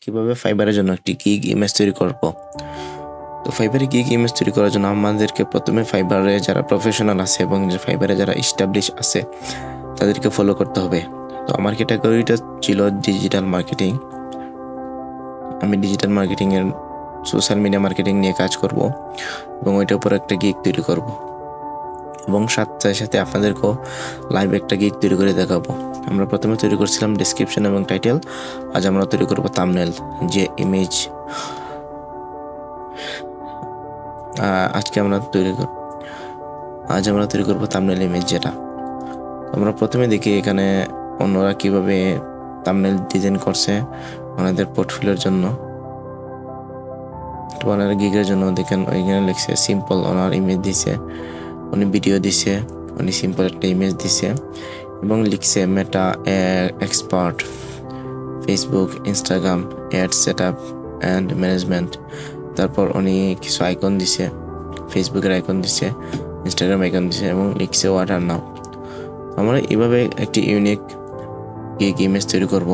কিভাবে ফাইবারের জন্য একটি গিগ ইমেজ তৈরি করব। তো ফাইবারে গিগ ইমেজ তৈরি করার জন্য আমাদেরকে প্রথমে ফাইবারে যারা প্রফেশনাল আছে এবং ফাইবারে যারা এস্টাবলিশ আছে তাদেরকে ফলো করতে হবে। তো আমার ক্যাটাগরিটা ছিল ডিজিটাল মার্কেটিং। আমি ডিজিটাল মার্কেটিংয়ের সোশ্যাল মিডিয়া মার্কেটিং নিয়ে কাজ করব এবং ওইটার উপর একটা গিগ তৈরি করব এবং সাথে সাথে আপনাদেরকেও লাইভ একটা গিগ তৈরি করে দেখাবো। আমরা প্রথমে তৈরি করছিলাম ডেসক্রিপশন এবং টাইটেল। আজ আমরা তৈরি করব থাম্বনেল, যে ইমেজ আজ আমরা তৈরি করব থাম্বনেল ইমেজ, যেটা আমরা প্রথমে দেখি এখানে অন্যরা কিভাবে থাম্বনেল ডিজাইন করছে ওনাদের পোর্টফোলিওর জন্য। ওনার গিগের জন্য দেখেন ওইখানে লিখছে সিম্পল, ওনার ইমেজ দিছে, উনি ভিডিও দিছে, উনি সিম্পল একটা ইমেজ দিছে এবং লিখছে Meta expert, Facebook, Instagram ad setup and management. তারপর উনি কিছু আইকন দিছে, ফেসবুকের আইকন দিছে, ইনস্টাগ্রাম আইকন দিছে এবং লিখছে ওয়াটার নাও। আমরা এইভাবে একটি ইউনিক গিগ ইমেজ তৈরি করব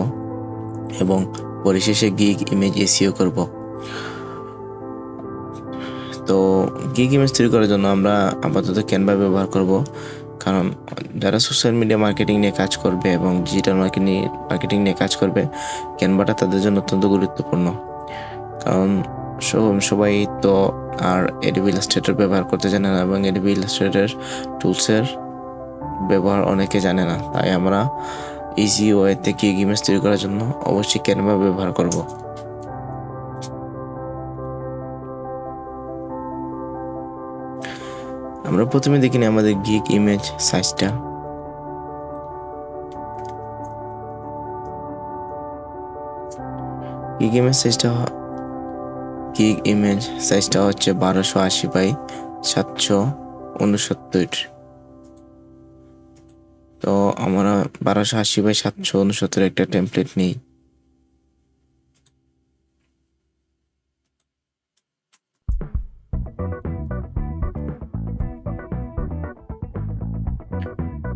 এবং পরিশেষে গিগ ইমেজ এসইও করব। তো গিগ ইমেজ তৈরি করার জন্য আমরা আপাতত ক্যানভা ব্যবহার করব, কারণ যারা সোশ্যাল মিডিয়া মার্কেটিং নিয়ে কাজ করবে এবং ডিজিটাল মার্কেটিং নিয়ে কাজ করবে, ক্যানভাটা তাদের জন্য অত্যন্ত গুরুত্বপূর্ণ। কারণ সবাই তো আর এডোবি ইলাস্ট্রেটর ব্যবহার করতে জানে না এবং এডোবি ইলাস্ট্রেটর টুলসের ব্যবহার অনেকে জানে না। তাই আমরা ইজি ওয়েতে গিগ ইমেজ তৈরি করার জন্য অবশ্যই ক্যানভা ব্যবহার করব। আমরা প্রথমে দেখি না আমাদের গিগ ইমেজ সাইজটা। গিগ ইমেজ সাইজটা হচ্ছে 1280 বাই 769। তো আমরা 1280 বাই 769 একটা টেমপ্লেট নিই।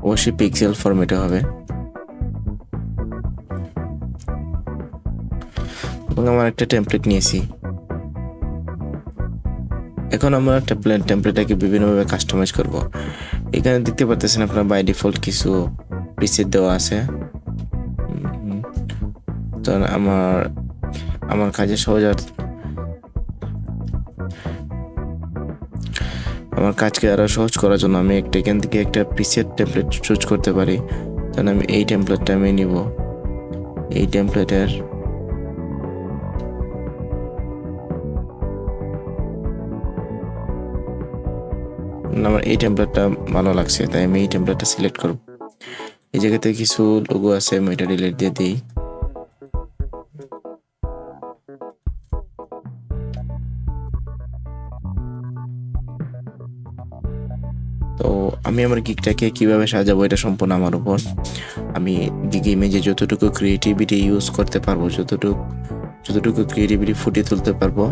অবশ্যই পিক্সেল ফরম্যাটে হবে এবং আমার একটা টেমপ্লেট নিয়েছি। এখন আমরা টেমপ্লেটটাকে বিভিন্নভাবে কাস্টমাইজ করব। এখানে দেখতে পাচ্ছেন আপনারা বাই ডিফল্ট কিছু প্রিসেট দেওয়া আছে। তো আমার কাজে আমার কাজকে আরো সহজ করার জন্য আমি এখান থেকে একটা প্রিসেট টেমপ্লেট চুজ করতে পারি। তাহলে আমি এই টেমপ্লেটটা নিব। এই টেমপ্লেটের আমার এই টেমপ্লেটটা ভালো লাগছে, তাই আমি এই টেমপ্লেটটা সিলেক্ট করব। এই জায়গাতে কিছু লোগো আছে, আমি এটা ডিলিট দিয়ে দিই। তো আমি আমার গিগটাকে কিভাবে সাজাবো এটা সম্পূর্ণ আমার উপর। আমি গিগ ইমেজে যতটুকু ক্রিয়েটিভিটি ইউজ করতে পারবো, যতটুকু ক্রিয়েটিভিটি ফুটিয়ে তুলতে পারবো,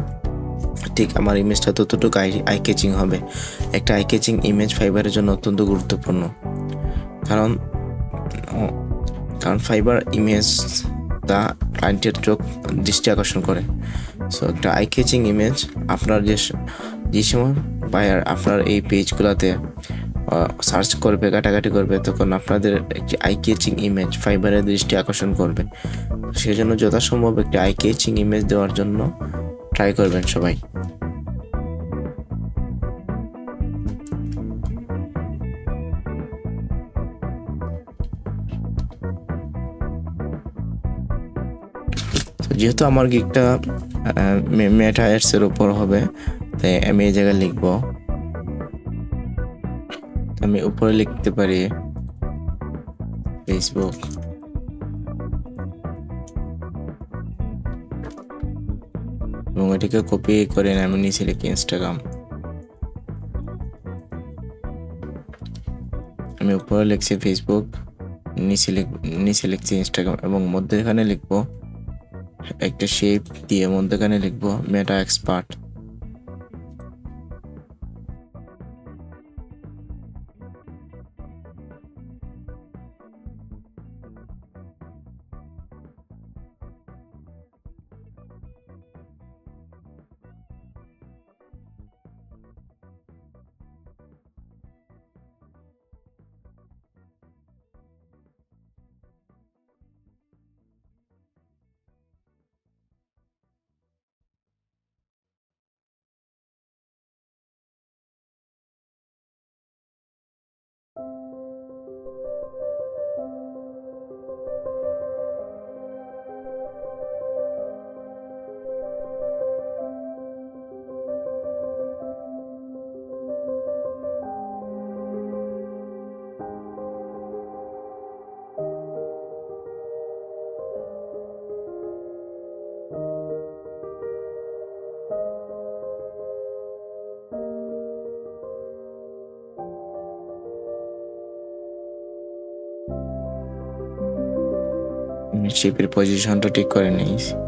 ঠিক আমার ইমেজটা ততটুকু আই ক্যাচিং হবে। একটা আই ক্যাচিং ইমেজ ফাইবারের জন্য অত্যন্ত গুরুত্বপূর্ণ, কারণ ফাইবার ইমেজ তা ক্লায়েন্টের দৃষ্টি আকর্ষণ করে। সো একটা আই ক্যাচিং ইমেজ আপনার যে সময় বায়ার আপনার এই পেজগুলোতে সার্চ করবে, ঘাটাঘাটি করবে, তখন আপনাদের একটি আই ক্যাচিং ইমেজ ফাইবারের দৃষ্টি আকর্ষণ করবে। সেই জন্য যথাসম্ভব একটি আই ক্যাচিং ইমেজ দেওয়ার জন্য ট্রাই করবেন সবাই। যেহেতু আমার গিগটা মেটা এর উপর হবে, তাই আমি এই জায়গায় লিখবো। আমি উপরে লিখতে পারি ফেসবুক, এবং এটিকে কপি করে আমি নিচে লিখি ইনস্টাগ্রাম। আমি উপরে লিখছি ফেসবুক, নিচে লিখছি ইনস্টাগ্রাম এবং মধ্যখানে লিখবো একটা শেপ দিয়ে, মধ্যখানে লিখবো মেটা এক্সপার্ট। শিপের পজিশনটা ঠিক করে নিয়েছি।